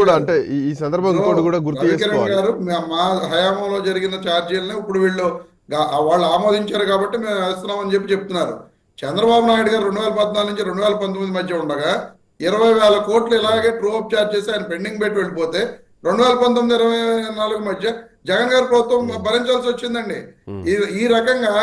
కూడా అంటే ఈ సందర్భం ఇంకోటి కూడా గుర్తు రవికిరణ్ చేసుకోవాలి. గారు మా హయాంలో జరిగిన ఛార్జీలని ఇప్పుడు వీళ్ళు వాళ్ళు ఆమోదించారు కాబట్టి మేము వేస్తున్నామని చెప్తున్నారు. చంద్రబాబు నాయుడు గారు 2014 నుంచి 2019 మధ్య ఉండగా 20,000 కోట్లు ఇలాగే ట్రూ అప్ ఛార్జ్ చేసి ఆయన పెండింగ్ పెట్టి వెళ్ళిపోతే 2019-24 మధ్య జగన్ గారి ప్రభుత్వం భరించాల్సి వచ్చిందండి. ఈ రకంగా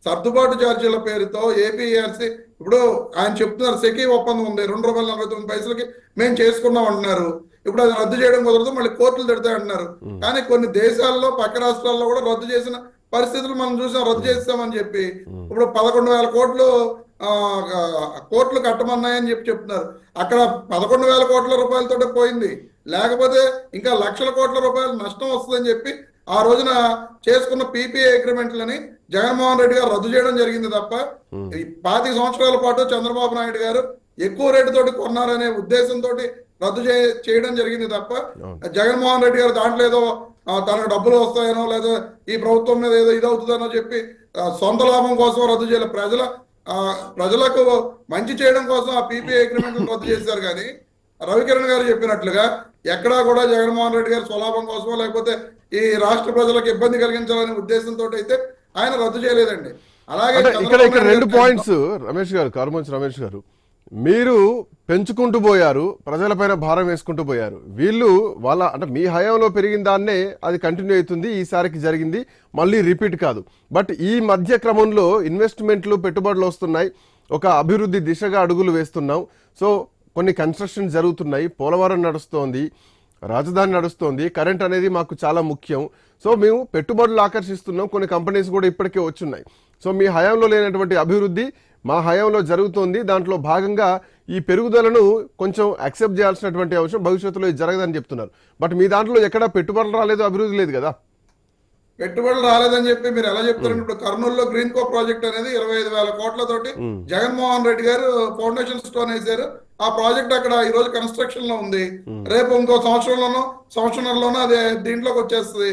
సర్దుబాటు ఛార్జీల పేరుతో ఏపీఆర్సీ ఇప్పుడు ఆయన చెప్తున్నారు సెకీ ఒప్పందం ఉంది ₹2.49 మేము చేసుకున్నాం అంటున్నారు. ఇప్పుడు అది రద్దు చేయడం కుదరదు, మళ్ళీ కోర్టులు తిడతాయి అంటున్నారు. కానీ కొన్ని దేశాల్లో పక్క రాష్ట్రాల్లో కూడా రద్దు చేసిన పరిస్థితులు మనం చూసాం. రద్దు చేస్తామని చెప్పి ఇప్పుడు 11,000 కోట్లు కోట్లు కట్టమన్నాయని చెప్తున్నారు. అక్కడ 11,000 కోట్ల రూపాయలతో పోయింది, లేకపోతే ఇంకా లక్షల కోట్ల రూపాయలు నష్టం వస్తుందని చెప్పి ఆ రోజున చేసుకున్న పీపీఏ అగ్రిమెంట్లని జగన్మోహన్ రెడ్డి గారు రద్దు చేయడం జరిగింది తప్ప 25 సంవత్సరాల పాటు చంద్రబాబు నాయుడు గారు ఎక్కువ రేటు తోటి కొన్నారనే ఉద్దేశంతో రద్దు చేయడం జరిగింది తప్ప జగన్మోహన్ రెడ్డి గారు దాంట్లో ఏదో తనకు డబ్బులు వస్తాయనో లేదా ఈ ప్రభుత్వం మీద ఏదో ఇదవుతుందనో చెప్పి సొంత లాభం కోసం రద్దు చేయలేదు. ప్రజలకు మంచి చేయడం కోసం ఆ పీపీఏ అగ్రిమెంట్ రద్దు చేశారు. కానీ రవికిరణ్ గారు చెప్పినట్లుగా ఎక్కడా కూడా జగన్మోహన్ రెడ్డి గారు స్వలాభం కోసమో లేకపోతే ఈ రాష్ట్ర ప్రజలకు ఇబ్బంది కలిగించాలనే ఉద్దేశంతో అయితే ఆయన రద్దు చేయలేదండి. అలాగే ఇక్కడ 2 పాయింట్స్ రమేష్ గారు, కారుమంచి రమేష్ గారు, మీరు పెంచుకుంటూ పోయారు, ప్రజలపైన భారం వేసుకుంటూ పోయారు. వీళ్ళు అంటే మీ హయాంలో పెరిగిన దాన్నే అది కంటిన్యూ అవుతుంది, ఈసారికి జరిగింది మళ్ళీ రిపీట్ కాదు. బట్ ఈ మధ్య క్రమంలో ఇన్వెస్ట్మెంట్లు పెట్టుబడులు వస్తున్నాయి, ఒక అభివృద్ధి దిశగా అడుగులు వేస్తున్నాం. సో కొన్ని కన్స్ట్రక్షన్ జరుగుతున్నాయి, పోలవరం నడుస్తోంది, రాజధాని నడుస్తోంది, కరెంట్ అనేది మాకు చాలా ముఖ్యం. సో మేము పెట్టుబడులు ఆకర్షిస్తున్నాం, కొన్ని కంపెనీస్ కూడా ఇప్పటికే వచ్చున్నాయి. సో మీ హయాంలో లేనటువంటి అభివృద్ధి మా హయాంలో జరుగుతోంది, దాంట్లో భాగంగా ఈ పెరుగుదలను కొంచెం యాక్సెప్ట్ చేయాల్సినటువంటి అవసరం భవిష్యత్తులో ఇది జరగదని చెప్తున్నారు. బట్ మీ దాంట్లో ఎక్కడా పెట్టుబడులు రాలేదు, అభివృద్ధి లేదు కదా. పెట్టుబడులు రాలేదని చెప్పి మీరు ఎలా చెప్తారు? ఇప్పుడు కర్నూలులో గ్రీన్ కో ప్రాజెక్ట్ అనేది 25,000 కోట్లతోటి జగన్మోహన్ రెడ్డి గారు ఫౌండేషన్ స్టోన్ వేశారు. ఆ ప్రాజెక్ట్ అక్కడ ఈ రోజు కన్స్ట్రక్షన్ లో ఉంది. రేపు ఇంకో సంవత్సరంలోనో అది దీంట్లోకి వచ్చేస్తుంది.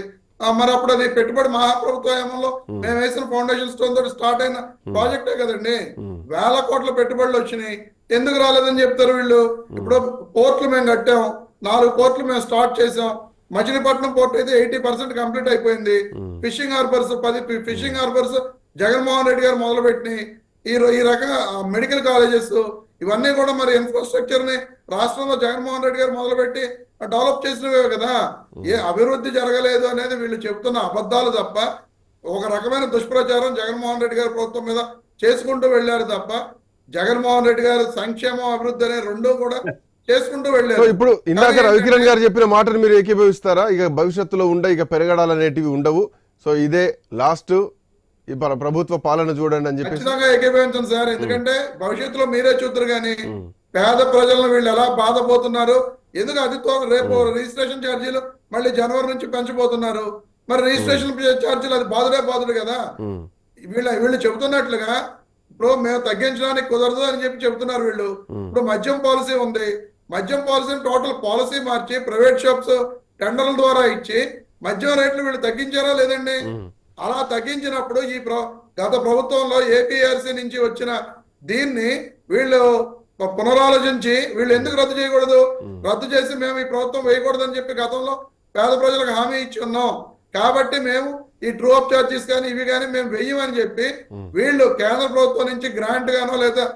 మరి అప్పుడు అది పెట్టుబడి మహాప్రభుత్వ హయాంలో మేము వేసిన ఫౌండేషన్ స్టోన్ తోటి స్టార్ట్ అయిన ప్రాజెక్టే కదండి. 1,000 కోట్ల పెట్టుబడులు వచ్చినాయి, ఎందుకు రాలేదని చెప్తారు వీళ్ళు? ఇప్పుడు పోర్ట్లు మేము కట్టాం, 4 పోర్ట్లు మేము స్టార్ట్ చేసాం. మచిలీపట్నం పోర్ట్ అయితే 80% కంప్లీట్ అయిపోయింది. Fishing harbours 10 fishing harbours Jaganmohan Reddy గారు మొదలుపెట్టి ఈ రకంగా మెడికల్ కాలేజెస్ ఇవన్నీ కూడా మరి ఇన్ఫ్రాస్ట్రక్చర్ ని రాష్ట్రంలో జగన్మోహన్ రెడ్డి గారు మొదలుపెట్టి డెవలప్ చేసినవే కదా. ఏ అభివృద్ధి జరగలేదు అనేది వీళ్ళు చెప్తున్న అబద్ధాలు తప్ప, ఒక రకమైన దుష్ప్రచారం జగన్మోహన్ రెడ్డి గారి ప్రభుత్వం మీద చేసుకుంటూ వెళ్ళారు తప్ప జగన్మోహన్ రెడ్డి గారు సంక్షేమం అభివృద్ధి అనే రెండూ కూడా చేసుకుంటూ వెళ్ళారు. ఇప్పుడు ఇందాక రవికిరణ్ గారు చెప్పిన మాటను మీరు ఏకీభవిస్తారా? ఇక భవిష్యత్తులో ఇక పెరగడాలనేటివి ఉండవు, సో ఇదే లాస్ట్ ప్రభుత్వ పాలన చూడండి అని చెప్పి ఖచ్చితంగా ఏకీభవించండి సార్. ఎందుకంటే భవిష్యత్తులో మీరే చూద్దరు కానీ పేద ప్రజలను వీళ్ళు ఎలా బాధపోతున్నారు. ఎందుకు అదితో రేపు రిజిస్ట్రేషన్ ఛార్జీలు మళ్ళీ జనవరి నుంచి పెంచబోతున్నారు. మరి రిజిస్ట్రేషన్ ఛార్జీలు అది బాధుడే కదా. వీళ్ళు చెబుతున్నట్లుగా ఇప్పుడు మేము తగ్గించడానికి కుదరదు అని చెప్పి చెబుతున్నారు వీళ్ళు. ఇప్పుడు మద్యం పాలసీ ఉంది, మద్యం పాలసీని టోటల్ పాలసీ మార్చి ప్రైవేట్ షాప్స్ టెండర్ల ద్వారా ఇచ్చి మద్యం రేట్లు వీళ్ళు తగ్గించారా లేదండి? అలా తగ్గించినప్పుడు గత ప్రభుత్వంలో ఏపీఆర్సీ నుంచి వచ్చిన దీన్ని వీళ్ళు పునరాలోచించి వీళ్ళు ఎందుకు రద్దు చేయకూడదు, రద్దు చేసి మేము ఈ ప్రభుత్వం వేయకూడదని చెప్పి గతంలో పేద ప్రజలకు హామీ ఇచ్చి ఉన్నాం. కాబట్టి మేము ఈ ట్రూ అప్ ఛార్జెస్ కానీ ఇవి కానీ మేము వెయ్యమని చెప్పి వీళ్ళు కేంద్ర ప్రభుత్వం నుంచి గ్రాంట్ గానో లేదా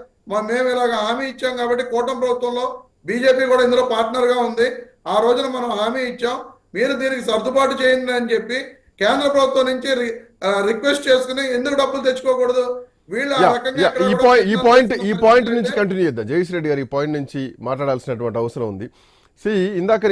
మేము ఇలాగ హామీ ఇచ్చాం. కాబట్టి కూటమి ప్రభుత్వంలో బీజేపీ కూడా ఇందులో పార్ట్నర్ గా ఉంది. ఆ రోజున మనం హామీ ఇచ్చాం, మీరు దీనికి సర్దుబాటు చేయండి అని చెప్పి కేంద్ర ప్రభుత్వం నుంచి రిక్వెస్ట్ చేసుకుని ఎందుకు డబ్బులు తెచ్చుకోకూడదు? వీళ్ళు ఈ పాయింట్ నుంచి కంటిన్యూ చేద్దాం. జగదీష్ రెడ్డి గారు ఈ పాయింట్ నుంచి మాట్లాడాల్సినటువంటి అవసరం ఉంది. ఇందాక